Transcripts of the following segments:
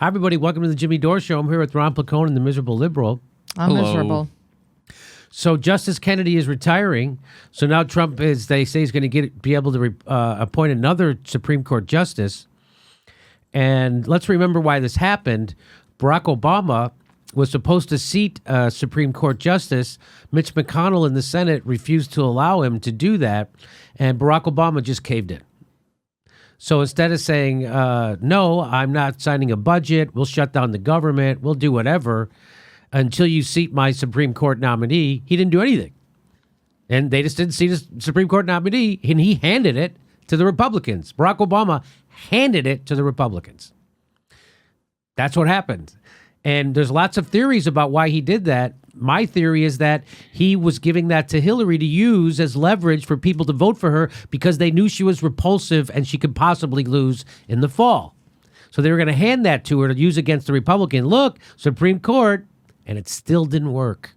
Hi, everybody. Welcome to the Jimmy Dore Show. I'm here with Ron Placone and the Miserable Liberal. I'm miserable. So Justice Kennedy is retiring. So now Trump is, they say, he's going to be able to appoint another Supreme Court justice. And let's remember why this happened. Barack Obama was supposed to seat a Supreme Court justice. Mitch McConnell in the Senate refused to allow him to do that. And Barack Obama just caved in. So instead of saying, no, I'm not signing a budget, we'll shut down the government, we'll do whatever until you seat my Supreme Court nominee, he didn't do anything. And they just didn't seat a Supreme Court nominee, and he handed it to the Republicans. Barack Obama handed it to the Republicans. That's what happened. And there's lots of theories about why he did that. My theory is that he was giving that to Hillary to use as leverage for people to vote for her because they knew she was repulsive and she could possibly lose in the fall. So they were going to hand that to her to use against the Republican. Look, Supreme Court, and it still didn't work.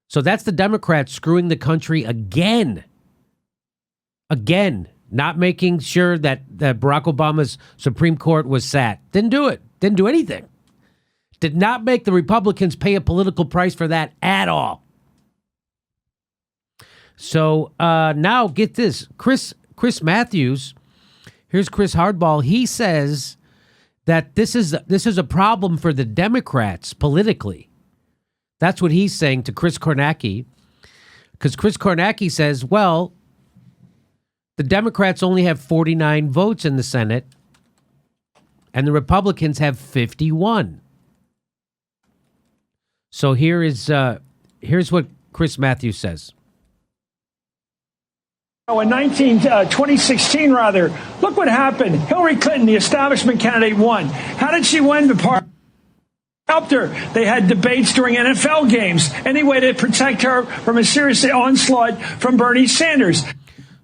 So that's the Democrats screwing the country again. Again, not making sure that Barack Obama's Supreme Court was sat. Didn't do it. Didn't do anything. Did not make the Republicans pay a political price for that at all. So now get this. Chris Matthews, here's Chris Hardball. He says that this is a problem for the Democrats politically. That's what he's saying to Chris Kornacki. Because Chris Kornacki says, well, the Democrats only have 49 votes in the Senate, and the Republicans have 51. So here's what Chris Matthews says. In 2016, look what happened. Hillary Clinton, the establishment candidate, won. How did she win? The party helped her. They had debates during NFL games. Anyway, to protect her from a serious onslaught from Bernie Sanders.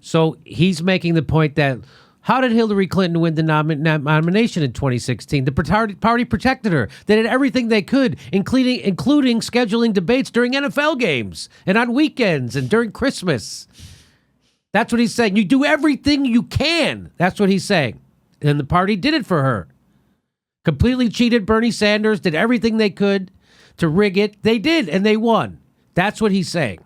So he's making the point that how did Hillary Clinton win the nomination in 2016? The party protected her. They did everything they could, including scheduling debates during NFL games and on weekends and during Christmas. That's what he's saying. You do everything you can. That's what he's saying. And the party did it for her. Completely cheated Bernie Sanders, did everything they could to rig it. They did, and they won. That's what he's saying.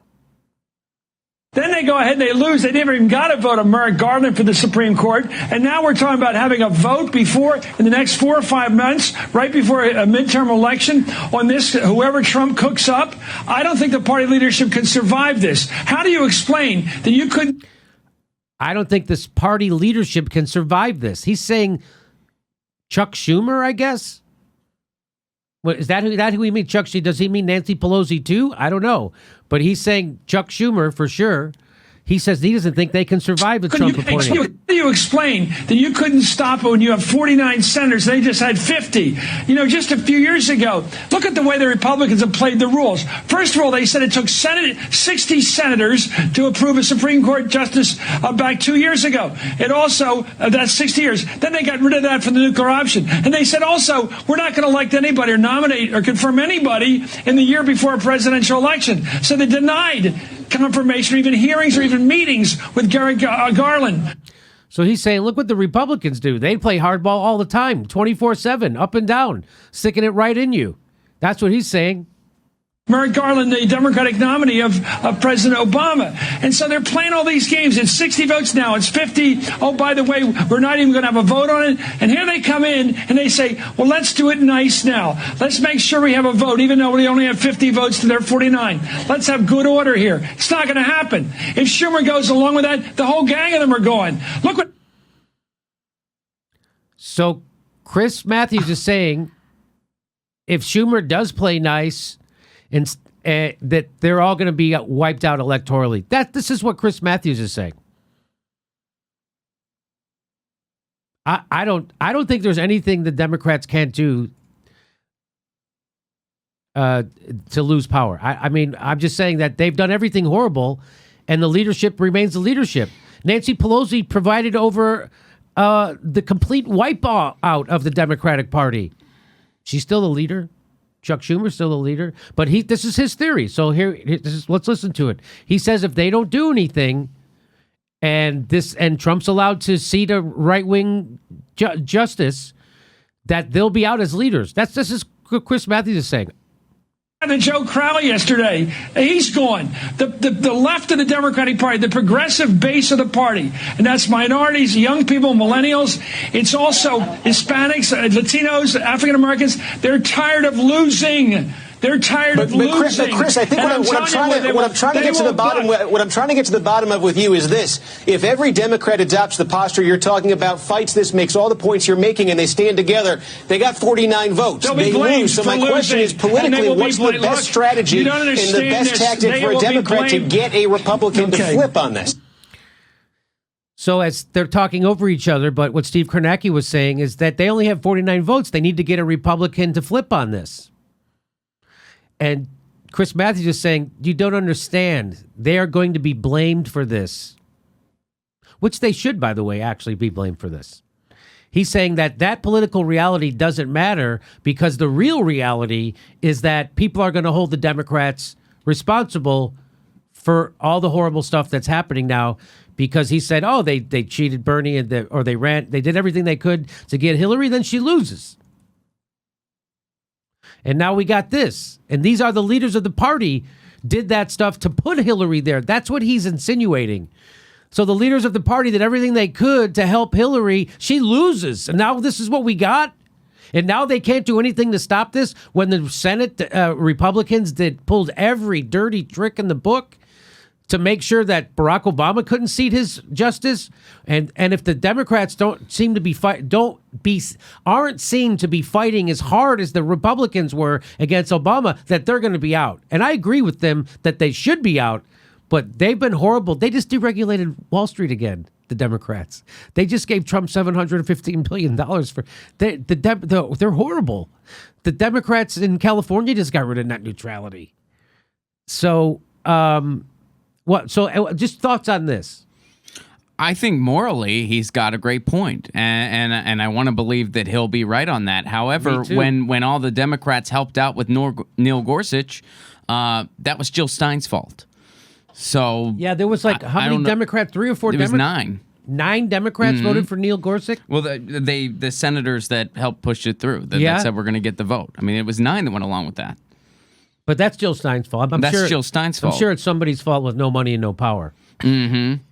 Then they go ahead and they lose. They never even got a vote of Merrick Garland for the Supreme Court. And now we're talking about having a vote in the next 4 or 5 months, right before a midterm election on this, whoever Trump cooks up. I don't think the party leadership can survive this. How do you explain that you couldn't? I don't think this party leadership can survive this. He's saying Chuck Schumer, I guess. What is that? Who he means? Chuck? Does he mean Nancy Pelosi too? I don't know, but he's saying Chuck Schumer for sure. He says he doesn't think they can survive a Trump appointment. How do you explain that you couldn't stop it when you have 49 senators? They just had 50. Just a few years ago, look at the way the Republicans have played the rules. First of all, they said it took 60 senators to approve a Supreme Court justice back 2 years ago. It also, that's 60 years. Then they got rid of that for the nuclear option. And they said also, we're not going to elect anybody or nominate or confirm anybody in the year before a presidential election. So they denied confirmation or even hearings or even meetings with Garland. So he's saying, look what the Republicans do. They play hardball all the time, 24/7, up and down, sticking it right in you. That's what he's saying. Merrick Garland, the Democratic nominee of President Obama. And so they're playing all these games. It's 60 votes now. It's 50. Oh, by the way, we're not even going to have a vote on it. And here they come in and they say, well, let's do it nice now. Let's make sure we have a vote, even though we only have 50 votes to their 49. Let's have good order here. It's not going to happen. If Schumer goes along with that, the whole gang of them are going. Look what. So Chris Matthews is saying if Schumer does play nice, and that they're all going to be wiped out electorally. This is what Chris Matthews is saying. I don't think there's anything the Democrats can't do to lose power. I mean, I'm just saying that they've done everything horrible, and the leadership remains the leadership. Nancy Pelosi provided over the complete wipe out of the Democratic Party. She's still the leader. Chuck Schumer's still the leader, but this is his theory. So let's listen to it. He says if they don't do anything, and Trump's allowed to seat a right-wing justice, that they'll be out as leaders. This is what Chris Matthews is saying. And Joe Crowley yesterday, he's gone. The left of the Democratic Party, the progressive base of the party, and that's minorities, young people, millennials. It's also Hispanics, Latinos, African Americans. They're tired of losing. They're tired of losing. Chris, I think what I'm trying to get to the bottom of with you is this: if every Democrat adopts the posture you're talking about, fights this, makes all the points you're making, and they stand together, they got 49 votes. They lose. So my question is, politically, what's the best strategy and the best tactic for a Democrat to get a Republican to flip on this? So as they're talking over each other, but what Steve Kornacki was saying is that they only have 49 votes. They need to get a Republican to flip on this. And Chris Matthews is saying, you don't understand. They are going to be blamed for this. Which they should, by the way, actually be blamed for this. He's saying that political reality doesn't matter because the real reality is that people are going to hold the Democrats responsible for all the horrible stuff that's happening now, because he said, oh, they cheated Bernie or they did everything they could to get Hillary, then she loses. And now we got this. And these are the leaders of the party did that stuff to put Hillary there. That's what he's insinuating. So the leaders of the party did everything they could to help Hillary. She loses. And now this is what we got. And now they can't do anything to stop this when the Senate Republicans pulled every dirty trick in the book to make sure that Barack Obama couldn't seat his justice. And if the Democrats aren't seen to be fighting as hard as the Republicans were against Obama, that they're going to be out. And I agree with them that they should be out, but they've been horrible. They just deregulated Wall Street again, the Democrats. They just gave Trump $715 billion for they're horrible. The Democrats in California just got rid of net neutrality. So just thoughts on this? I think morally he's got a great point, and I want to believe that he'll be right on that. However, when all the Democrats helped out with Neil Gorsuch, that was Jill Stein's fault. So yeah, there was how many Democrats? 3 or 4 Democrats? It was 9. 9 Democrats voted for Neil Gorsuch? Well, the senators that helped push it through that said we're going to get the vote. I mean, it was 9 that went along with that. But that's Jill Stein's fault. That's Jill Stein's fault. I'm sure it's somebody's fault with no money and no power. Mm-hmm.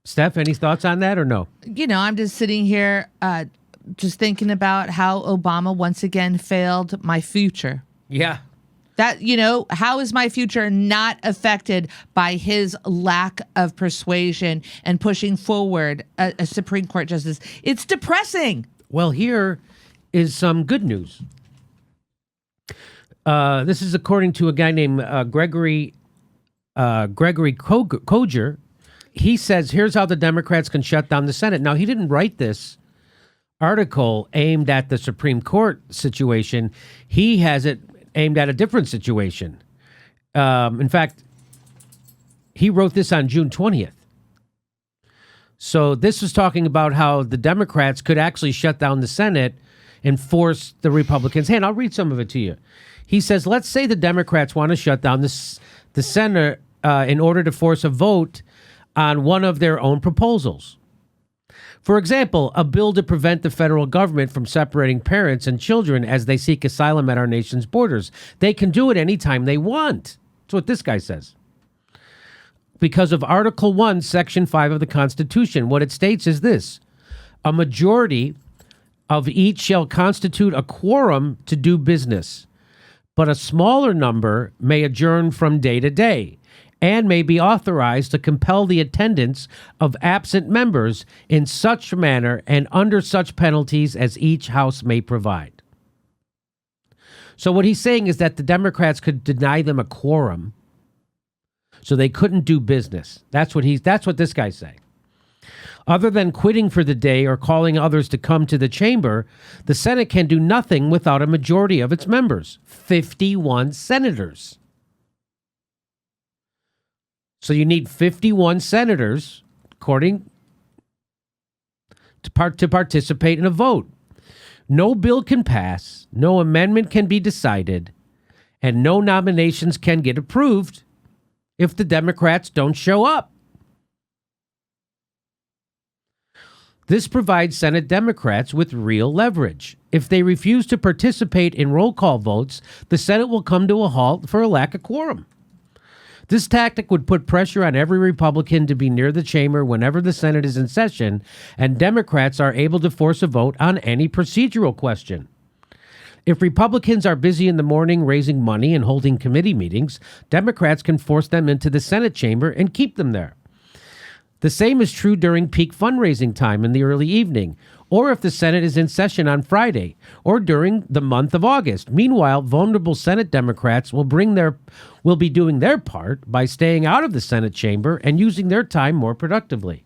Steph, any thoughts on that or no? I'm just sitting here just thinking about how Obama once again failed my future. Yeah. That, how is my future not affected by his lack of persuasion and pushing forward a Supreme Court justice? It's depressing. Well, here is some good news. This is according to a guy named Gregory Koger. He says, here's how the Democrats can shut down the Senate. Now, he didn't write this article aimed at the Supreme Court situation. He has it aimed at a different situation. In fact, he wrote this on June 20th. So this was talking about how the Democrats could actually shut down the Senate and force the Republicans' hand. I'll read some of it to you. He says, let's say the Democrats want to shut down the Senate in order to force a vote on one of their own proposals. For example, a bill to prevent the federal government from separating parents and children as they seek asylum at our nation's borders. They can do it anytime they want. That's what this guy says. Because of Article 1, Section 5 of the Constitution, what it states is this: a majority of each shall constitute a quorum to do business, but a smaller number may adjourn from day to day, and may be authorized to compel the attendance of absent members in such manner and under such penalties as each house may provide. So what he's saying is that the Democrats could deny them a quorum, so they couldn't do business. That's what this guy's saying. Other than quitting for the day or calling others to come to the chamber, the Senate can do nothing without a majority of its members, 51 senators. So you need 51 senators, according to participate in a vote. No bill can pass, no amendment can be decided, and no nominations can get approved if the Democrats don't show up. This provides Senate Democrats with real leverage. If they refuse to participate in roll call votes, the Senate will come to a halt for a lack of quorum. This tactic would put pressure on every Republican to be near the chamber whenever the Senate is in session, and Democrats are able to force a vote on any procedural question. If Republicans are busy in the morning raising money and holding committee meetings, Democrats can force them into the Senate chamber and keep them there. The same is true during peak fundraising time in the early evening, or if the Senate is in session on Friday, or during the month of August. Meanwhile, vulnerable Senate Democrats will be doing their part by staying out of the Senate chamber and using their time more productively.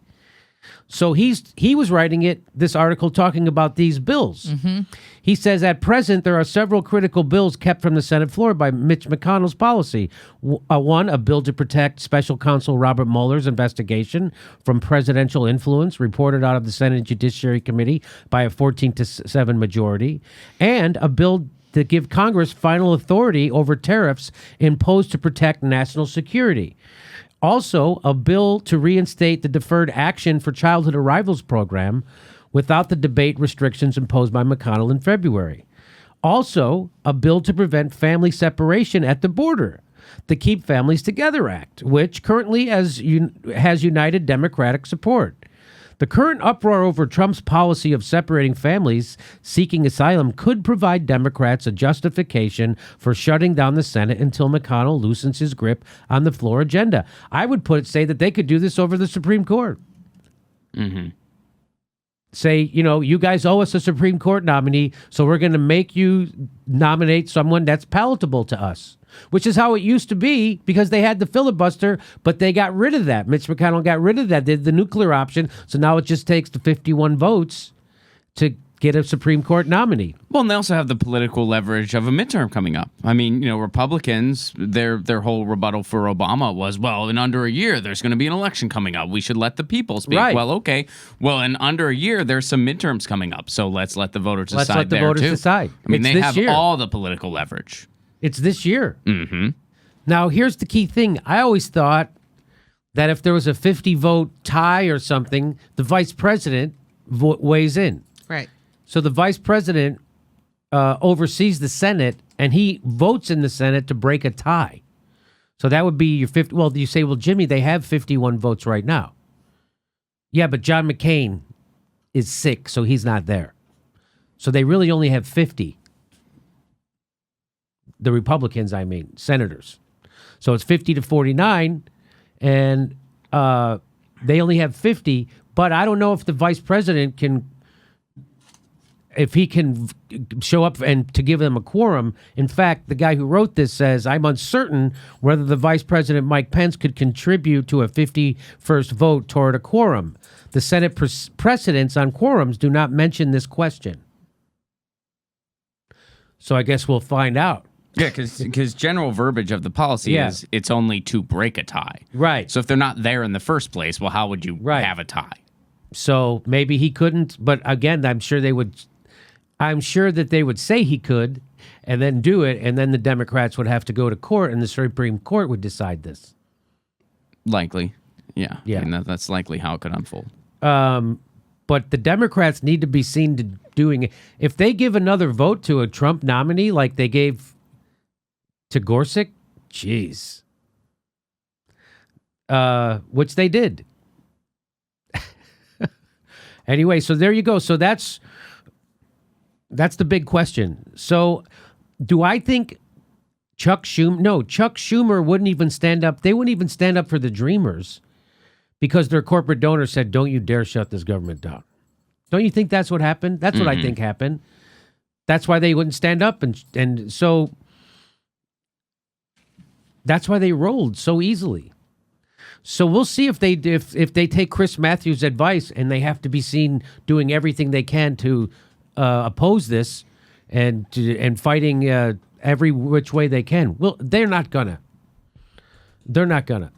So he was writing this article talking about these bills. Mm-hmm. He says, at present, there are several critical bills kept from the Senate floor by Mitch McConnell's policy. One, a bill to protect Special Counsel Robert Mueller's investigation from presidential influence, reported out of the Senate Judiciary Committee by a 14-7 majority, and a bill to give Congress final authority over tariffs imposed to protect national security. Also, a bill to reinstate the Deferred Action for Childhood Arrivals program without the debate restrictions imposed by McConnell in February. Also, a bill to prevent family separation at the border, the Keep Families Together Act, which currently has united Democratic support. The current uproar over Trump's policy of separating families seeking asylum could provide Democrats a justification for shutting down the Senate until McConnell loosens his grip on the floor agenda. I would say that they could do this over the Supreme Court. Mm-hmm. Say, you guys owe us a Supreme Court nominee, so we're going to make you nominate someone that's palatable to us. Which is how it used to be, because they had the filibuster, but they got rid of that. Mitch McConnell got rid of that. They did the nuclear option, so now it just takes the 51 votes to get a Supreme Court nominee. Well, and they also have the political leverage of a midterm coming up. I mean, Republicans, their whole rebuttal for Obama was, well, in under a year, there's going to be an election coming up. We should let the people speak. Right. Well, okay. Well, in under a year, there's some midterms coming up, so let's let the voters decide. Let's let the voters decide. I mean, It's they this have year. all the political leverage. It's this year. Mm-hmm. Now, here's the key thing. I always thought that if there was a 50-vote tie or something, the vice president weighs in. Right. So the vice president oversees the Senate, and he votes in the Senate to break a tie. So that would be your 50. Well, you say, well, Jimmy, they have 51 votes right now. Yeah, but John McCain is sick, so he's not there. So they really only have 50. The Republicans, senators. So it's 50-49, and they only have 50. But I don't know if the vice president can show up and to give them a quorum. In fact, the guy who wrote this says, I'm uncertain whether the vice president, Mike Pence, could contribute to a 51st vote toward a quorum. The Senate precedents on quorums do not mention this question. So I guess we'll find out. Yeah, because general verbiage of the policy is it's only to break a tie. Right. So if they're not there in the first place, well, how would you have a tie? So maybe he couldn't, but again, I'm sure that they would say he could and then do it, and then the Democrats would have to go to court, and the Supreme Court would decide this. Likely. Yeah. Yeah. I mean, that's likely how it could unfold. But the Democrats need to be seen to doing it. If they give another vote to a Trump nominee like they gave to Gorsuch, jeez. Which they did. Anyway, so there you go. So that's the big question. So do I think Chuck Schumer wouldn't even stand up. They wouldn't even stand up for the Dreamers because their corporate donor said, don't you dare shut this government down. Don't you think that's what happened? That's what I think happened. That's why they wouldn't stand up. And so that's why they rolled so easily. So we'll see if they take Chris Matthews' advice and they have to be seen doing everything they can to oppose this and fighting every which way they can. Well, they're not gonna. They're not gonna.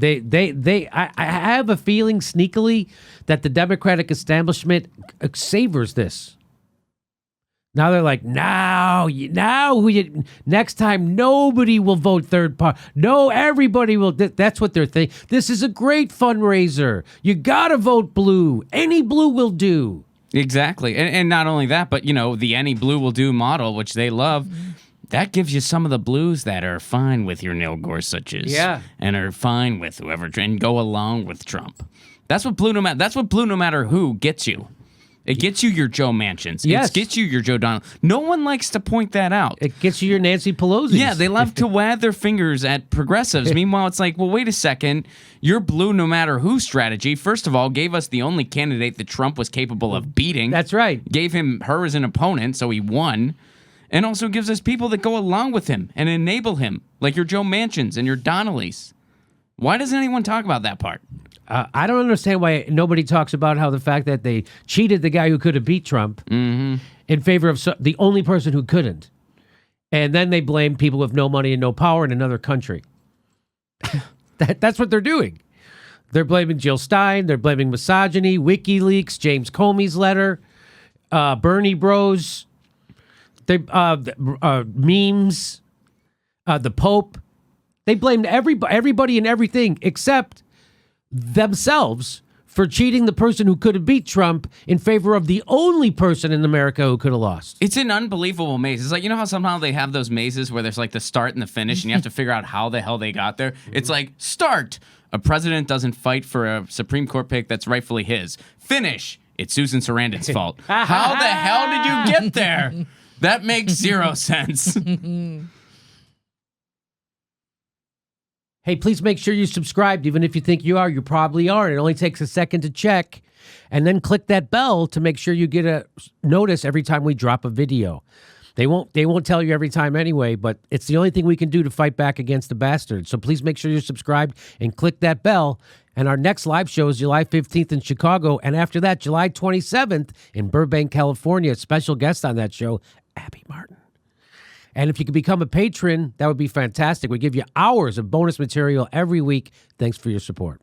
I have a feeling sneakily that the Democratic establishment savors this. Now they're like, next time nobody will vote third party. No, everybody will. That's what they're thinking. This is a great fundraiser. You got to vote blue. Any blue will do. Exactly. And not only that, but, the any blue will do model, which they love, that gives you some of the blues that are fine with your Neil Gorsuches. Yeah. And are fine with whoever and go along with Trump. That's what blue no matter who gets you. It gets you your Joe Manchins. Yes. It gets you your Joe Donald. No one likes to point that out. It gets you your Nancy Pelosi. Yeah, they love to wag their fingers at progressives. Meanwhile, it's like, well, wait a second. Your blue no matter who strategy, first of all, gave us the only candidate that Trump was capable of beating. That's right. Gave him her as an opponent, so he won. And also gives us people that go along with him and enable him, like your Joe Manchins and your Donnellys. Why doesn't anyone talk about that part? I don't understand why nobody talks about how the fact that they cheated the guy who could have beat Trump in favor of the only person who couldn't. And then they blame people with no money and no power in another country. That's what they're doing. They're blaming Jill Stein. They're blaming misogyny, WikiLeaks, James Comey's letter, Bernie Bros, memes, the Pope. They blamed everybody and everything except themselves for cheating the person who could have beat Trump in favor of the only person in America who could have lost. It's an unbelievable maze. It's like, how somehow they have those mazes where there's like the start and the finish, and you have to figure out how the hell they got there. It's like, start, a president doesn't fight for a Supreme Court pick that's rightfully his. Finish, it's Susan Sarandon's fault. How the hell did you get there? That makes zero sense. Hey, please make sure you subscribed. Even if you think you are, you probably are. It only takes a second to check. And then click that bell to make sure you get a notice every time we drop a video. They won't tell you every time anyway, but it's the only thing we can do to fight back against the bastards. So please make sure you're subscribed and click that bell. And our next live show is July 15th in Chicago. And after that, July 27th in Burbank, California. Special guest on that show, Abby Martin. And if you could become a patron, that would be fantastic. We give you hours of bonus material every week. Thanks for your support.